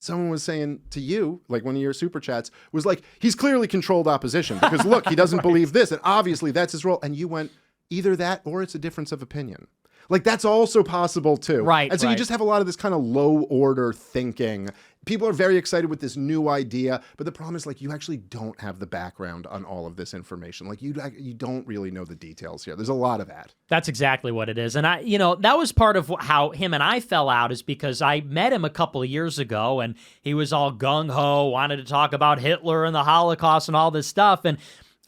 someone was saying to you, like one of your super chats, was like, he's clearly controlled opposition because look, he doesn't believe this. And obviously that's his role. And you went, either that or it's a difference of opinion. Like that's also possible too. Right. And so you just have a lot of this kind of low order thinking. People are very excited with this new idea, but the problem is like you actually don't have the background on all of this information. Like you don't really know the details here. There's a lot of that. That's exactly what it is. And that was part of how him and I fell out, is because I met him a couple of years ago and he was all gung-ho, wanted to talk about Hitler and the Holocaust and all this stuff. And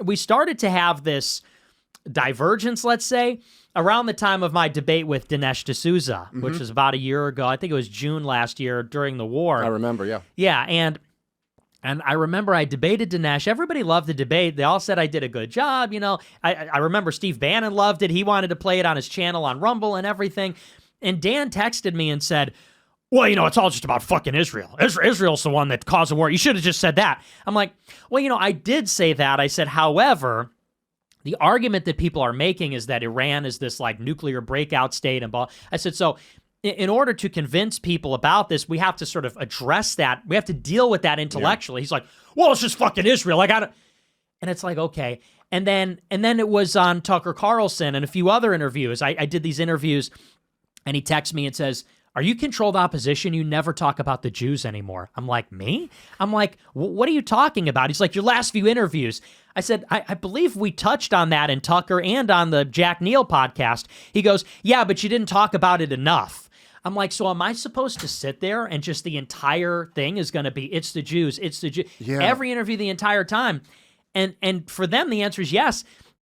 we started to have this divergence, let's say, around the time of my debate with Dinesh D'Souza, which was about a year ago. I think it was June last year during the war. I remember, yeah. Yeah, and I remember I debated Dinesh. Everybody loved the debate. They all said I did a good job. I remember Steve Bannon loved it. He wanted to play it on his channel on Rumble and everything. And Dan texted me and said, well, it's all just about fucking Israel. Israel's the one that caused the war. You should have just said that. I'm like, well, I did say that. I said, however, the argument that people are making is that Iran is this like nuclear breakout state and blah. I said, so in order to convince people about this, we have to sort of address that. We have to deal with that intellectually. Yeah. He's like, well, it's just fucking Israel. And it's like, okay. And then it was on Tucker Carlson and a few other interviews. I did these interviews and he texts me and says, are you controlled opposition? You never talk about the Jews anymore. I'm like, me? I'm like, what are you talking about? He's like, your last few interviews. I said, I believe we touched on that in Tucker and on the Jack Neal podcast. He goes, yeah, but you didn't talk about it enough. I'm like, so am I supposed to sit there and just the entire thing is going to be, it's the Jews, it's the Jews, every interview the entire time? And for them, the answer is yes.